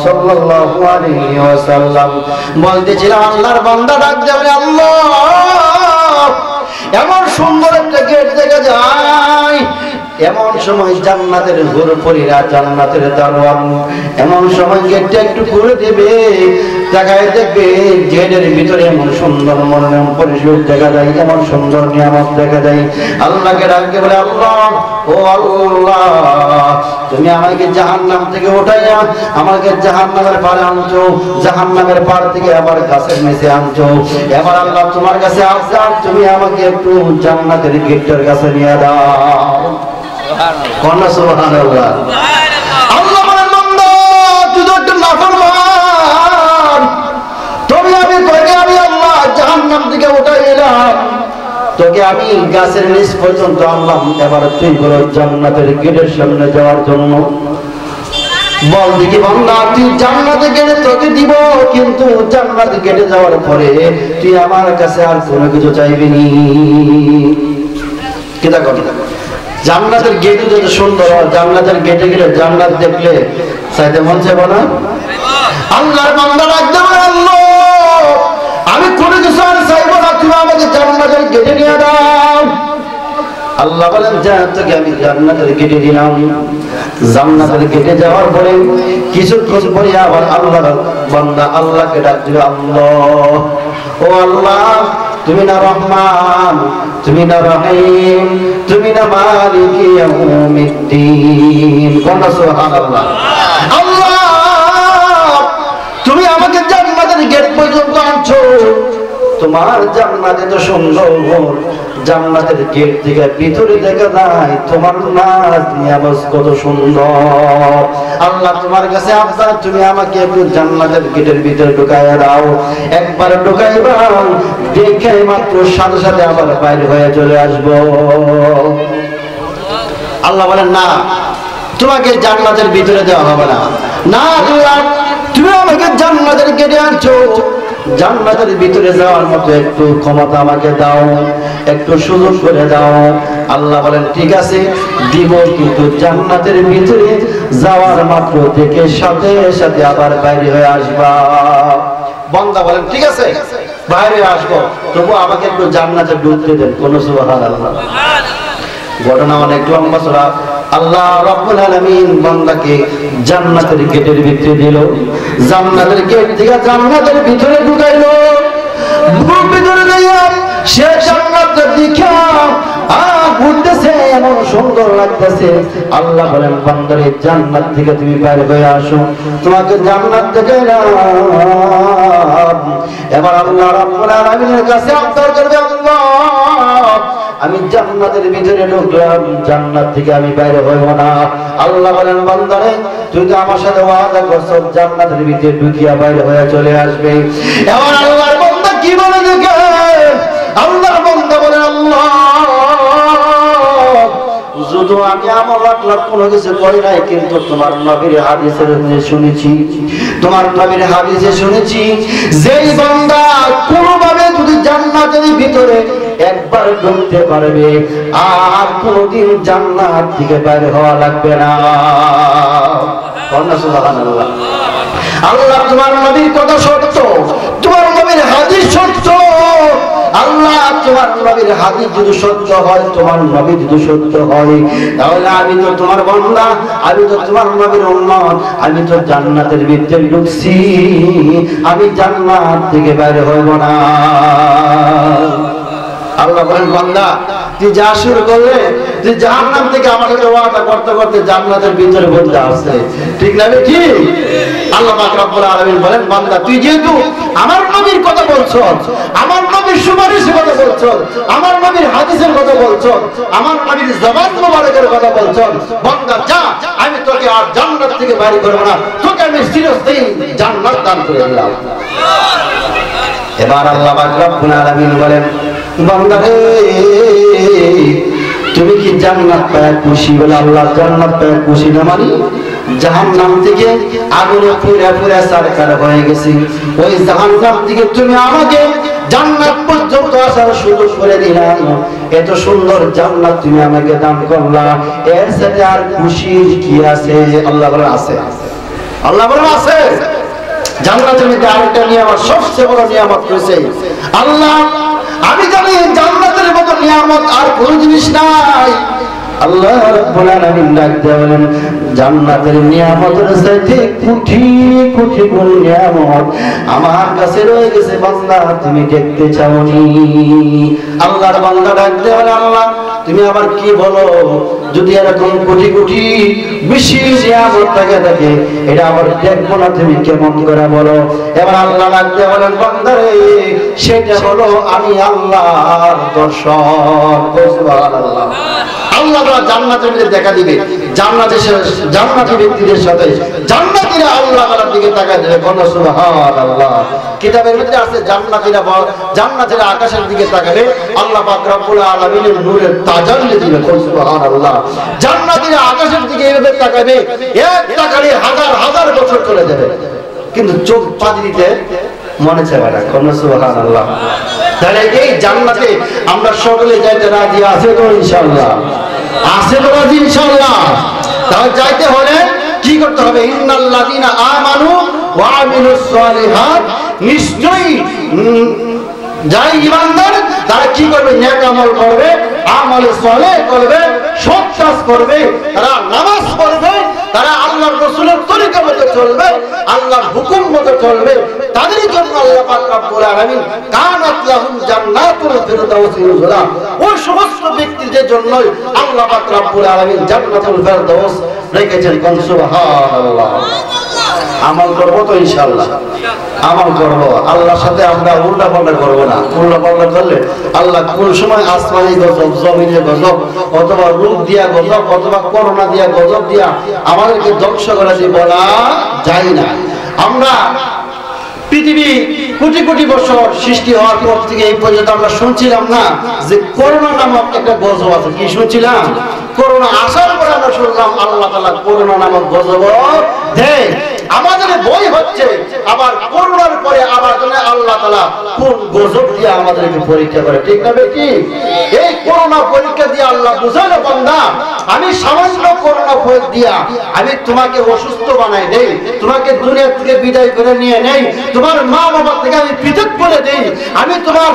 সাল্লাল্লাহু আলাইহি ওয়াসাল্লাম। বলতেছিলাম আল্লাহর বান্দা ডাক দেবে, আল্লাহ এমন সুন্দর একটা গেট দেখা যায়। এমন সময় জান্নাতের হুরপরীরা, জান্নাতের দারোয়ান এমন সময় গেটটা একটু খুলে দেবে, দেখায় দেখবে গেটের ভিতরে এমন সুন্দর মনোরম পরিবেশ দেখা যায়, এমন সুন্দর নিয়ামত দেখা যায়। আল্লাহকে ডাকতে বলে, আল্লাহ ও আল্লাহ তুমি আমাকে জাহান্নাম থেকে উঠাইয়া আমাকে জাহান্নামের পারে আনছো, জাহান্নামের পার থেকে আবার গাছের নিচে আনছো। এবার আল্লাহ তোমার কাছে আসলাম, তুমি আমাকে একটু জান্নাতের গেটটার কাছে নিয়ে দাও। সুবহানাল্লাহ। আল্লাহ বলেন, বান্দা তুই তো একটু নাফরমান, তোকে আমি আল্লাহ জাহান্নাম থেকে উঠাইলাম, তোকে আমি গাছের নিচ পর্যন্ত আনলাম, এবার তুই বলো জান্নাতের গেটের সামনে যাওয়ার জন্য। বল দেখি বান্দা, তুই জান্নাতে গেলে তোকে দিব, কিন্তু জান্নাতে গেটে যাওয়ার পরে তুই আমার কাছে আর কোনো কিছু চাইবি নি। কেটা কথা, জান্নাতের গেটে যত সুন্দর, জান্নাতের গেটে গেলে জান্নাত দেখলে চাইতে মন চাইব না? আল্লাহর বান্দা রাখতে পারে, আল্লাহ আমি কোনো কিছু আর চাইবো না, তুমি আমাকে জান্নাতের গেটে নিয়ে দাও। আল্লাহ বলেন, যা তোকে আমি জান্নাতের গেটে দিলাম। জান্নাতের গেটে যাওয়ার পরে কিছুক্ষণ পরে আবার আল্লাহর বান্দা আল্লাহকে ডাক দিবে, আল্লাহ ও আল্লাহ তুমি না রহমান, তুমি না রহিম, তুমি না মালিক ইয়াউমিদ্দিন। সুবহানাল্লাহ। আল্লাহ তুমি আমাকে জান্নাতের গেট পর্যন্ত আনছো, তোমার জান্নাতে তো সুন্দর, জান্নাতের গেট থেকে ভিতরে দেখা যায় তোমার নাজ নিয়ামত কত সুন্দর। আল্লাহ তোমার কাছে আবদার, তুমি আমাকে একটু জান্নাতের গেটের ভিতরে ঢুকাইয়া দাও। একবার ঢুকাইবা, দেখে মাত্র সাথে সাথে আবার বাইরে হয়ে চলে আসবো। আল্লাহ বলেন, না তোমাকে জান্নাতের ভিতরে দেওয়া হবে না। না আল্লাহ তুমি আমাকে জান্নাতের গেটে আনছো, জান্নাতের ভিতরে যাওয়ার মতো একটু ক্ষমতা আমাকে দাও, একটু সুযোগ করে দাও। আল্লাহ বলেন, ঠিক আছে দিব, কিন্তু জান্নাতের ভিতরে যাওয়ার মাত্র থেকে সাথে সাথে আবার বাইরে হয়ে আসবা। বান্দা বলেন, ঠিক আছে বাইরে আসবো, তবু আমাকে একটু জান্নাতে ঢুকতে দেন। কোন সুবহানাল্লাহ। ঘটনা অনেক লম্বা চড়া। আল্লাহ রাব্বুল আলামিন বান্দাকে জান্নাতের গেটের ভিতরে দিল, জান্নাতের গেট থেকে জান্নাতের ভিতরে ঢুকাইলো। ভিতরে যাইয়া সে জান্নাতের দিকে ঘুরতেছে, এমন সুন্দর লাগতেছে। আল্লাহ বলেন, বান্দারে জান্নাত থেকে তুমি বের হয়ে আসো, তোমাকে জান্নাত দেখাইলাম। এবার আল্লাহ রাব্বুল আলামিনের কাছে আবদার করবে, আল্লাহ আমি জান্নাতের ভিতরে ঢুকলাম, জান্নাত থেকে আমি বাইরে হইব না। আল্লাহ বলেন, বান্দারে তুই তো আমার সাথে ওয়াদা করছো জান্নাতের ভিতরে ঢুকিয়া বাইরে হয়ে চলে আসবে। এবার আল্লাহর বান্দা কি বলে দেখে, আল্লাহর বান্দা বলে, আল্লাহ যদিও আমি আমার লাখ কোনো কিছু করি নাই, কিন্তু তোমার নবীর হাদিসে শুনেছি, তোমার নবীর হাদিসে শুনেছি যেই বান্দা কোনোভাবে যদি জান্নাতের ভিতরে একবার ঢুকতে পারবে আর কোনদিন জান্নাত থেকে বাইরে হওয়া লাগবে না। সুবহানাল্লাহ। আল্লাহ তোমার নবীর কথা সত্য, তোমার নবীর হাদিস সত্য। আল্লাহ তোমার নবীর হাদিস যদি সত্য হয়, তোমার নবী যদি সত্য হয়, তাহলে আমি তো তোমার বান্দা, আমি তো তোমার নবীর উম্মত, আমি তো জান্নাতের ভিতরে ঢুকছি, আমি জান্নাত থেকে বাইরে হইব না। আল্লাহ বলেন বান্দা তুই যা শুরু করলে, তুই জাহান্নাম থেকে আমার সাথে ওয়াদা করতে করতে জান্নাতের ভিতরে বলতে আসছে, ঠিক না ঠিক? আল্লাহ পাক রব্বুল আলামিন বলেন বান্দা তুই যেহেতু আমার নবীর কথা বলছো, আমার নবীর সুপারিশের কথা বলছো, আমার নবীর হাদিসের কথা বলছো, আমার নবীর জবান মোবারকের কথা বলছো, বান্দা যা, আমি তোকে আর জান্নাত থেকে বাইরে করব না, তোকে আমি চিরস্থায়ী জান্নাত দান করে দিলাম। এবার আল্লাহ পাক রব্বুল আলামিন বলেন বান্দা রে তুমি কি জান্নাত পায় খুশি? বলে আল্লাহ জান্নাত পায় খুশি না মানে জাহান্নাম থেকে আগুনে পুড়ে পুড়ে সারকার হয়ে গেছি, ওই জাহান্নাম থেকে তুমি আমাকে জান্নাত পর্যন্ত আসার সুযোগ করে দিলাম, এত সুন্দর জান্নাত তুমি আমাকে দান করলা, এর সাথে আর খুশির কি আছে? আল্লাহ বলে আছে, আল্লাহ বলে আছে। জান্নাতের মধ্যে আরেকটা নিয়ামত, সবচেয়ে বড় নিয়ামত রয়েছে আল্লাহ, আমি জানি জান্নাতের মতো নিয়ামত আর কোন জিনিস নাই। আল্লাহ রাব্বুল আলামিন ডাক দিয়ে বলেন জান্নাতের নিয়ামতের চাইতে কোটি কোটি গুণ নিয়ামত আমার কাছে রয়ে গেছে বান্দা, তুমি দেখতে চাওনি? আল্লাহর বান্দা ডাক দিয়ে বলে আল্লাহ তুমি আবার কি বলো, যদি এরকম কোটি কোটি বেশি নিয়ামত থাকে এটা আবার দেখবো না তুমি কেমন করে বলো? এবার আল্লাহ ডাক দিয়ে বলেন বান্দা রে সেটা হলো আমি আল্লাহর দর্শন। সুবহানাল্লাহ। আল্লাহ জান্নাতের মধ্যে দেখা দিবে, জান্নাতি ব্যক্তিদের সাথে জান্নাতীরা আল্লাহ তাআলার দিকে তাকায় দেবে, বলো সুবহানাল্লাহ। কিতাবের মধ্যে আছে জান্নাতীরা আকাশের দিকে তাকাবে, আল্লাহ পাক রব্বুল আলামিনের নূরের তাজাল্লি দিবে, সুবহানাল্লাহ। জান্নাতীরা আকাশের দিকে এভাবে তাকাবে, এক তাকালে হাজার হাজার বছর চলে যাবে, কিন্তু চোখ পাতি দিতে মনে চায় না, সুবহানাল্লাহ। তাহলে এই জান্নাতে আমরা সকলে যাইতে রাজি আছে তো ইনশাআল্লাহ? আছে তো রাজি ইনশাআল্লাহ? তাহলে যাইতে হলে কি করতে হবে? ইন্নাল্লাযীনা আমানু ওয়া আমিলুস সালিহাত, নিশ্চয়ই যারা ঈমানদার তারা কি করবে? নেক আমল করবে, আমল সালেহ করবে, সৎ কাজ করবে, তারা নামাজ পড়বে, তারা আল্লাহর রাসূলের তরিকা মতো চলবে, আল্লাহর হুকুম মতো চলবে, তাদের জন্য আল্লাহ পাক রব্বুল আলামিন কানাত লাহুম জান্নাতুল ফিরদাউসি নুজুলা, ওই সমস্ত ব্যক্তিদের জন্য আল্লাহ পাক রব্বুল আলামিন জান্নাতুল ফিরদাউস রেখেছেন। কোন সুবহানাল্লাহ। আমল করব তো ইনশাআল্লাহ, আমল করব, আল্লাহর সাথে আমরা উল্টা পাল্টা করব না। উল্টা পাল্টা করলে আল্লাহ কোন সময় আসমানি গজব, জমিনে গজব, অথবা রূপ দিয়া গজব, অথবা করোনা দিয়া গজব দিয়া আমাদেরকে ধ্বংস করে দিয়ে বলা যায় না। আমরা পৃথিবী কোটি কোটি বছর সৃষ্টি হওয়ার পর থেকে এই পর্যন্ত আমরা শুনছিলাম না যে করোনা নামক একটা গজব আছে? কি শুনছিলাম? করোনা আসার পরে আমরা শুনলাম আল্লাহ তাআলা করোনা নামক গজব দেয়। আমাদের বই হচ্ছে আবার করোনার পরে আবার আল্লাহ তাআলা কোন গজব দিয়ে আমাদেরকে পরীক্ষা করে, ঠিক না বেটি? এই করোনা পরীক্ষা দিয়ে আল্লাহ বুঝালো বান্দা আমি সামান্য করোনা ভয় দিয়া আমি তোমাকে অসুস্থ বানাই দেই, তোমাকে দুনিয়া থেকে বিদায় করে নিয়ে নেই, তোমার মা বাবা থেকে আমি পৃথক করে দেই, আমি তোমার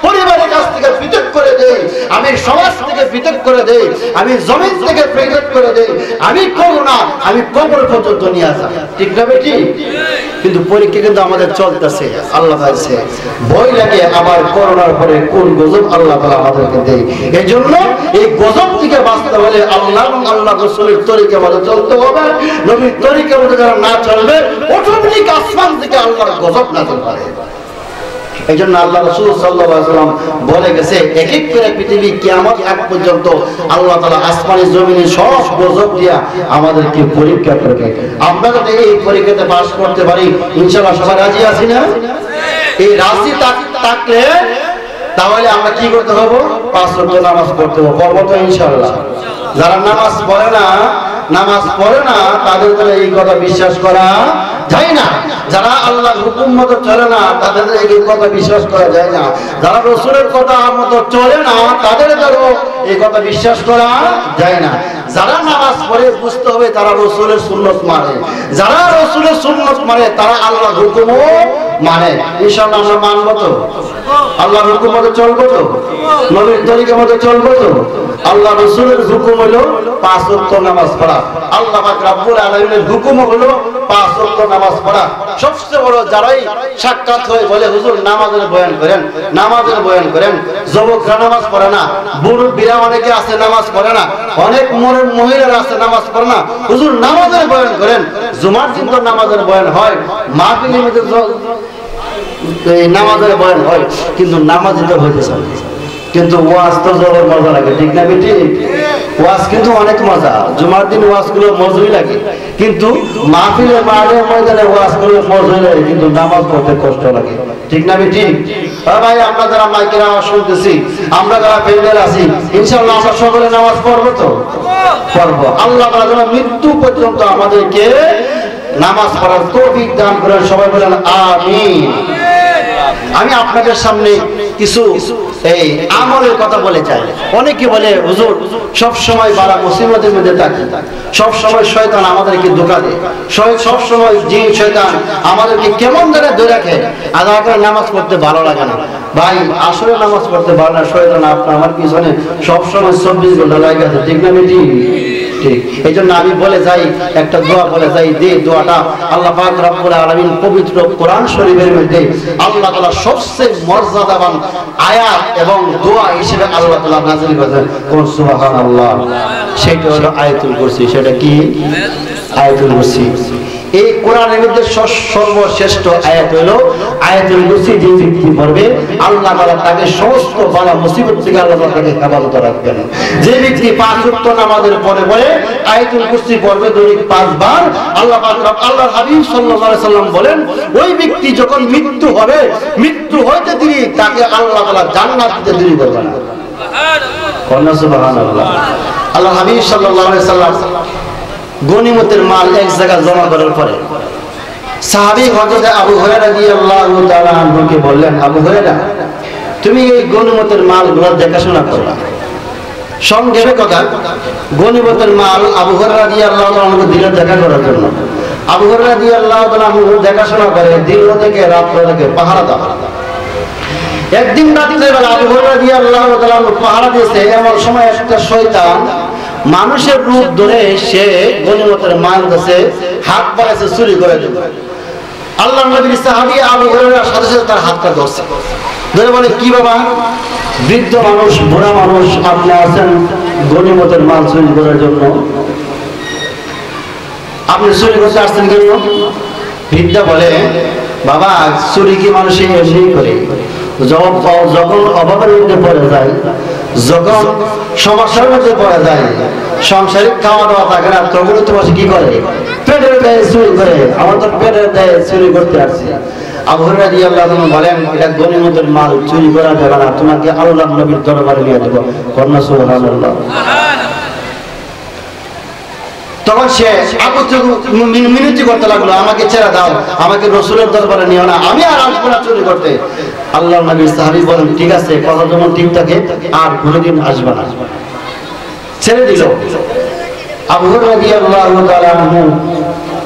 পরিবারের কাছ থেকে পৃথক করে দেই, আমি সমাজ থেকে পৃথক করে দেই, আমি জমিন থেকে পৃথক করে দেই, আমি করোনা আমি কবর পর্যন্ত নিয়ে আসা, ঠিক না বেটি? কিন্তু পরীক্ষা কিন্তু আমাদের চলতেছে। আল্লাহ বলছে ভয় লাগে আবার করোনার পরে কোন গজব আল্লাহ তাআলা আমাদেরকে দেয়। এজন্য এই গজব থেকে বাঁচতে হলে আল্লাহ এবং আল্লাহ রাসূলের তরিকা মতো চলতে হবে। নবীর তরিকা মতো যারা না চলবে অটোমেটিক আসমান থেকে আল্লাহর গজব নাযিল হবে। এইজন্য আল্লাহ রাসূল সাল্লাল্লাহু আলাইহি ওয়াসাল্লাম বলে গেছে এক এক করে পৃথিবী কিয়ামত আগ পর্যন্ত আল্লাহ তাআলা আসমানি জমিনে সব গজব দিয়া আমাদেরকে পরীক্ষা করবে। আমরা যদি এই পরীক্ষাতে পাস করতে পারি ইনশাআল্লাহ সবাই রাজি আছি না? এই রাজি থাকলে তাহলে আমরা কি করতে হবে? 5 ওয়াক্ত নামাজ পড়তে হবে, পড়বো তো ইনশাআল্লাহ। যারা নামাজ পড়ে না তাদের দ্বারা এই কথা বিশ্বাস করা যায় না। যারা আল্লাহর হুকুম মতো চলে না তাদের এই কথা বিশ্বাস করা যায় না। যারা রাসূলের কথা মতো চলে না তাদের দ্বারা এই কথা বিশ্বাস করা যায় না। যারা নামাজ পড়ে বুঝতে হবে তারা রাসূলের সুন্নাত মানে, যারা রাসূলের সুন্নাত মানে তারা আল্লাহর হুকুমও মানে। ইনশাআল্লাহ আমরা মানব তো, আল্লাহর হুকুম মতো চলবো তো, নবীর তরিকা মতো চলবো তো। আল্লাহ রাসূলের হুকুম হলো 5 ওয়াক্ত নামাজ পড়া, আল্লাহ পাক রব্বুল আলামিনের হুকুম হলো 5 ওয়াক্ত নামাজ পড়া। সবচেয়ে বড় যারাই সাক্ষাৎ হয় বলে হুজুর নামাজের বয়ান করেন, নামাজের বয়ান করেন। যুবকরা নামাজ পড়ে না, বুড়া অনেকে আছে নামাজ পড়ে না, অনেক মহিলারা আছে নামাজ পড়ে না, হুজুর নামাজের বয়ান করেন। জুমার দিন তো নামাজের বয়ান হয়, মাহফিলের মধ্যে নামাজের বয়ান হয়, কিন্তু নামাজই তো হইতেছে। কিন্তু ওয়াজ তো জবর মজা লাগে, ঠিক না বেটি? ওয়াজ কিন্তু অনেক মজা, জুমার দিন ওয়াজ গুলো মজাই লাগে, কিন্তু মাহফিলের মাঠের ময়দানে ওয়াজ গুলো মজাই লাগে, কিন্তু নামাজ পড়তে কষ্ট লাগে, ঠিক না বেটি? ভাই আমরা যারা মাইকের আওয়াজ শুনতেছি, আমরা যারা প্যান্ডেল আছি, ইনশাআল্লাহ আমরা সকলে নামাজ পড়বো তো? পড়বো। আল্লাহ তাআলা যেন মৃত্যু পর্যন্ত আমাদেরকে নামাজ পড়ার তৌফিক দান করেন, সবাই বলেন আমিন। আমি আপনাদের সামনে কিছু এই আমলের কথা বলে চাই। অনেকে বলে হুজুর সব সময় বারা মুসিবতের মধ্যে থাকি, সব সময় শয়তান আমাদেরকে ধোঁকা দেয়, সব সময় জিন শয়তান আমাদেরকে কেমন ধরে রাখে, আল্লাহ করে নামাজ পড়তে ভালো লাগে না। ভাই আসলে নামাজ পড়তে ভালো না, শয়তান আপনার আমার পিছনে সব সময় 24 ঘন্টা লাগে আছে, ঠিক না বেটি? ঠিক। এই জন্য আমি বলে যাই, একটা দোয়া বলে যাই, যে দোয়াটা আল্লাহ পাক রব্বুল আলামিন পবিত্র কোরআন শরীফের মধ্যে আল্লাহ তাআলা সবচেয়ে মর্যাদাবান আয়াত এবং দোয়া হিসেবে আল্লাহ তাআলা নাযিল করেছেন, কোন সুবহানাল্লাহ। সেটা হলো আয়াতুল কুরসি। সেটা কি? আয়াতুল কুরসি। এই কোরআনের মধ্যে সর্বশ্রেষ্ঠ আয়াত হলো আয়াতুল কুরসি। যে ব্যক্তি পড়বে আল্লাহ তাআলা তাকে সমস্ত বালা মুসিবত থেকে আল্লাহ তাকে হেফাজত রাখবেন। যে ব্যক্তি 5 ওয়াক্ত নামাজের পরে আয়াতুল কুরসি পড়বে দৈনিক 5 বার, আল্লাহর হাবিব সাল্লাল্লাহু আলাইহি সাল্লাম বলেন ওই ব্যক্তি যখন মৃত্যু হবে, মৃত্যু হইতে দেরি তাকে আল্লাহ তাআলা জান্নাত দিতে দেরি করবে না। সুবহানাল্লাহ। আল্লাহর হাবিব সাল্লাল্লাহু আলাইহি সাল্লাম গনিমতের মাল এক জায়গায় জমা করার পরে সাহাবী হযরত আবু হুরায়রা রাদিয়াল্লাহু তাআলা আনহুকে বললেন, আবু হুরায়রা তুমি এই গনিমতের মালগুলো দেখাশোনা করো। সংক্ষেপে কথা, গনিমতের মাল আবু হুরায়রা রাদিয়াল্লাহু তাআলা আনহু দিলেন দেখা করার জন্য। আবু হুরায়রা রাদিয়াল্লাহু তাআলা আনহু দেখাশোনা করে দিন থেকে রাত থেকে পাহারা দেয়। একদিন রাত্রিবেলা আবু হুরায়রা রাদিয়াল্লাহু তাআলা আনহু পাহারা দিয়েছে, এমন সময় একটা শয়তান মানুষের রূপ ধরে সে গনিমতের মাল কাছে হাত বাড়াইছে চুরি করে দেবে। আল্লাহর নবীর সাহাবী আবু হুরায়রার সাথে সাথে তার হাতটা ধরছে, ধরে বলে কি বাবা, বৃদ্ধ মানুষ বুড়া মানুষ আপনি আছেন গনিমতের মাল চুরি করার জন্য, আপনি চুরি করতে আসছেন কেন? বৃদ্ধা বলে বাবা চুরি কি মানুষ এমনি করে, যখন অভাবের মধ্যে পড়ে যায়, যখন সমস্যার মধ্যে পড়ে যায়, সংসারিক খাওয়া দাওয়া থাকে না, তখন তোমার কি করে? পেটের দায়ে চুরি করে। আমার তো পেটের দায়ে চুরি করতে আসছে। আবু হুরায়রা রাদিয়াল্লাহু আনহু বলেন এটা গনিমতের মাল, চুরি করা যাবে না, তোমাকে আল্লাহর নবীর দরবারে নিয়ে দেব। সুবহানাল্লাহ। তখন সে মিনতি করতে লাগলো, আমাকে ছেড়ে দাও, আমাকে রাসূলের দরবারে নিও না, আমি আর আসবো না চুরি করতে। আল্লাহর নবীর সাহাবী বলেন ঠিক আছে, কথা যখন ঠিক থাকে আর কোনোদিন আসবে না, ছেড়ে দিল। আবু হুরায়রা রাদিয়াল্লাহু তাআলা আনহু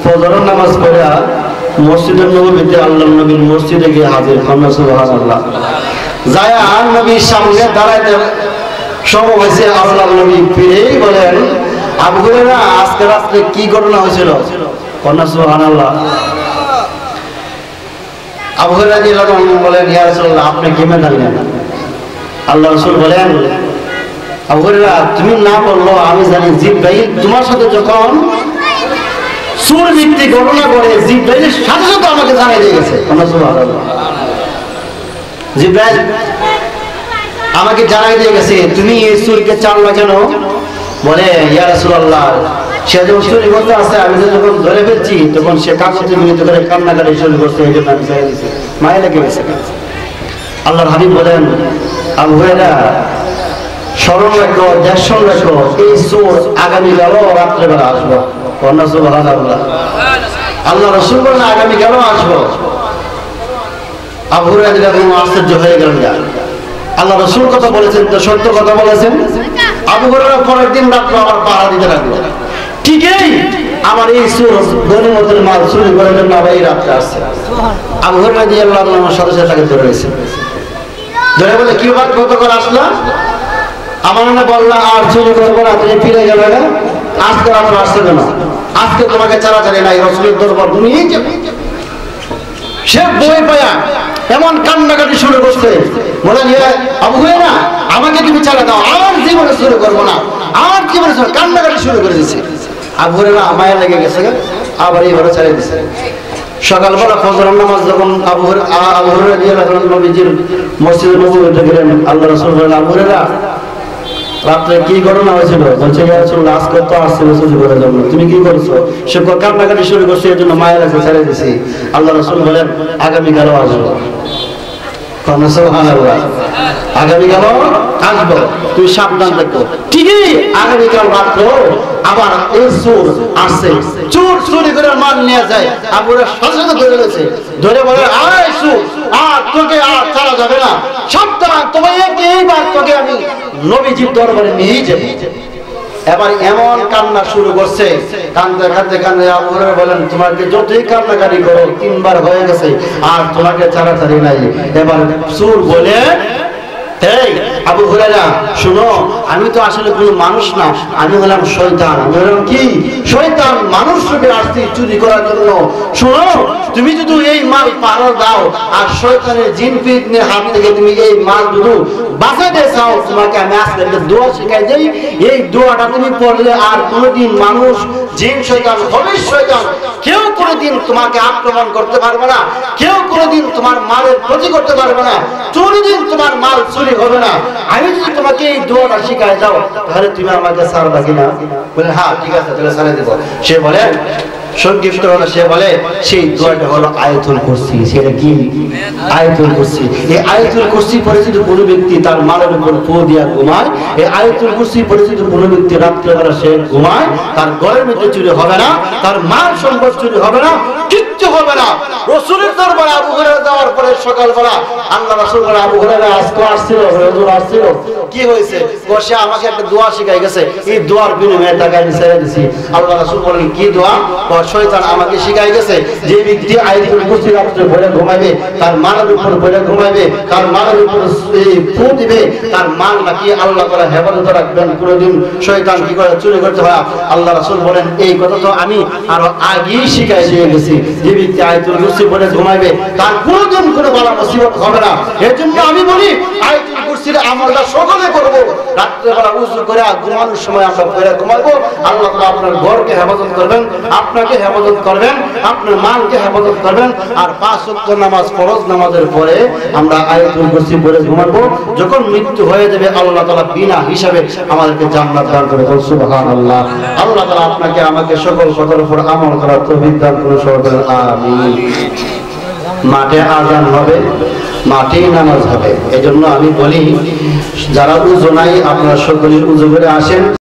ফজরের নামাজ পড়ে মসজিদের নববীতে আল্লাহর নবীর মসজিদে গিয়ে হাজির হন। সুবহানাল্লাহ। যায় আর নবীর সামনে দাঁড়াইতে সময় হয়েছে, আল্লাহর নবী ফিরেই বলেন আবু হুরায়রা আজকে রাতে কি ঘটনা হয়েছিল? সুবহানাল্লাহ। আবু হুরায়রা রাদিয়াল্লাহু আনহু বলেন ইয়া রাসূলুল্লাহ আপনি কেমন জানেন? আল্লাহ রাসূল বলেন আবু হুরায়রা তুমি না বললো আমি জানি, জিবরাইল তোমার সাথে যখন সুর ভিত্তিক ঘটনা করে জিবরাইলের সাথে সাথে আমাকে জানিয়ে দিয়ে গেছে। সুবহানাল্লাহ। জিবরাইল আমাকে জানিয়ে দিয়ে গেছে তুমি এই সুরকে চালনা কেন? বলে ইয়া রাসূলুল্লাহ সে যখন চুরি করতে আসে আমি যখন ধরে ফেলছি তখন সে কাগজে মিলিত করে কান্নাকাটি শুরু করছে, এই জন্য আমি ছেড়ে দিয়েছি, মায়া লেগে গেছে। আল্লাহর হাবিব বলেন আবু হুরায়রা স্মরণ রাখো, দেখশন রাখো, এই চোর আগামীকালও রাত্রেবেলা আসবো। সুবহানাল্লাহ। আল্লাহ রাসূল বলেন আগামীকালও আসবো। আবু হুরায়রা আশ্চর্য হয়ে গেলেন, আল্লাহ রাসূল কথা বলেছেন তো সত্য কথা বলেছেন। আবু হুরায়রা পরের দিন রাত্রে আবার পাহারা দিতে লাগলো। ঠিকই আমার এই চোর গনিমতের মাল চুরি করার জন্য আবার এই রাত্রে আসছে। আবু হুরায়রা রাদিয়াল্লাহু আনহুর সাথে সাথে তাকে ধরে রয়েছে, ধরে বলে কি বাদ কত করে আসলা? আমার না বললা আর চুরি করবো না, তুমি ফিরে গেলে না, আজকে রাত্রে আসছে কেন? আজকে তোমাকে চালাচালি নাই, রাসূলের দরবার ঘুমিয়ে যাবে। সে বই পায়া এমন কান্নাকাটি শুরু করছে, বলেন আবু হুরায়রা আমাকে তুমি চালা দাও, আর জীবনে শুরু করবো না, আর জীবনে কান্নাকাটি শুরু করে দিচ্ছে। আবু হুরায়রা মায়া লেগে গেছে, আবার এইভাবে চালিয়ে দিচ্ছে। সকালবেলা ফজরের নামাজ যখন আবু হুরায়রা রাদিয়াল্লাহু আনহু নবীজির মসজিদে নববীতে গেলেন, আল্লাহ রাসূল বলেন আবু হুরায়রা রাত্রে কি ঘটনা হয়েছিল? বলছে ইয়া রাসূলুল্লাহ আজকে তো আসছিল চুরি করার জন্য, তুমি কি করছো? সে কান্নাকাটি শুরু করছে, এর জন্য মায়া লাগছে, ছেড়ে দিছি। আল্লাহ রাসূল বলেন আগামীকালও আসবো। সুবহানাল্লাহ, আগামীকালও আসবো, তুই সাবধান থাকো। ঠিকই আগামীকাল রাত্রে আবার এই চোর আসছে, চোর চুরি করে মাল নিয়ে যায়। আবু হুরায়রা সাথে সাথে ধরে রয়েছে, ধরে বলে আয় চোর, আর তোকে আর ছাড়া যাবে না, সাবধান, তোমাকে এইবার তোকে আমি নবীজির দরবারে নিয়ে যাবো। এবার এমন কান্না শুরু করছে, কান্দতে কান্দতে কান্দতে আবু হুরায়রা বলেন তোমাকে যতই কান্নাকাটি করো 3 বার হয়ে গেছে, আর তোমাকে ছাড়াছাড়ি নাই। এবার চোর বলে এই আবু হুরায়রা শুনো, আমি তো আসলে কোনো মানুষ না, আমি হলাম শয়তান। আমি হলাম কি? শয়তান, মানুষ রূপে আসছি চুরি করার জন্য। শুনো, তুমি যদি এই মাল পারো দাও আর শয়তানের জিন ফিতনের হাত থেকে তুমি এই মাল দুটো বাঁচাতে চাও, তোমাকে আমি আজকে একটা দোয়া শিখাই দেই। এই দোয়াটা তুমি পড়লে আর কোনোদিন মানুষ, জিন, শয়তান, খবিশ শয়তান কেউ কোনোদিন তোমাকে আক্রমণ করতে পারবে না, কেউ কোনোদিন তোমার মালের ক্ষতি করতে পারবে না, কোনোদিন তোমার মাল চুরি হবে না। আমি যদি তোমাকে এই দোয়াটা শিখাই দাও তাহলে তুমি আমাকে ছাড়বা কিনা? বলে হ্যাঁ ঠিক আছে, তাহলে ছাড়ে দেব। সে বলে সংক্ষিপ্ত হলো, সে বলে সেই দোয়াটা হলো আয়াতুল কুরসি। সেটা কি? আয়াতুল কুরসি। এই আয়াতুল কুরসি পরিচিত কোন ব্যক্তি তার মালের উপর ফু দিয়া ঘুমায়, এই আয়াতুল কুরসি পরিচিত কোন ব্যক্তি রাত্রেবেলা সে ঘুমায়, তার ঘরের মধ্যে চুরি হবে না, তার মাল সম্পদ চুরি হবে না, কিচ্ছু হবে না। রাসূলের দরবারে আবু হুরায়রা যাওয়ার পরে সকালবেলা আল্লাহ রাসূল বলে আবু হুরায়রা আজকে আসছিল, হুজুর আসছিল, কি হয়েছে? বসে আমাকে একটা দোয়া শিখাই গেছে, এই দোয়ার বিনিময়ে টাকা আমি ছেড়ে দিছি। আল্লাহ রাসূল বলেন কি দোয়া? শয়তান আমাকে শিখাই গেছে যে ব্যক্তি আয়াতুল কুরসি রাত্রে পড়ে ঘুমাবে, তার মালের উপর পড়ে ঘুমাবে, তার মালের উপর ফু দিবে, তার মাল নাকি আল্লাহ তাআলা হেফাজতে রাখবেন, কোনোদিন শয়তান কি করে চুরি করতে হয়। আল্লাহ রাসূল বলেন এই কথা তো আমি আরো আগেই শিখাই দিয়ে গেছি, যে ব্যক্তি আয়াতুল কুরসি পড়ে ঘুমাবে তার কোনোদিন কোনো বালা মুসিবত হবে না। এর জন্য আমি বলি আয়াতুল কুরসির আমলটা সকলে করব, রাত্রেবেলা উযু করে ঘুমানোর সময় আমরা পড়ে ঘুমাবো। আল্লাহ তাআলা আপনার ঘরকে হেফাজত করবেন, আপনাকে হেফাজত করবেন, আপনার মালকে হেফাজত করবেন। আর 5 ওয়াক্ত নামাজ, ফরজ নামাজের পরে আমরা আয়াতুল কুরসি পড়ে ঘুমাবো। যখন মৃত্যু হয়ে যাবে আল্লাহ তাআলা বিনা হিসাবে আমাদেরকে জান্নাত দান করে। সুবহানাল্লাহ। আল্লাহ তাআলা আপনাকে আমাকে সকল কথার উপর আমল করার তৌফিক দান করুন। সকলে আমিন। মাঠে আযান হবে, মাঠেই নামাজ হবে। এজন্য আমি বলি যারা উযু নাই আপনারা সকলে উযু করে আসেন।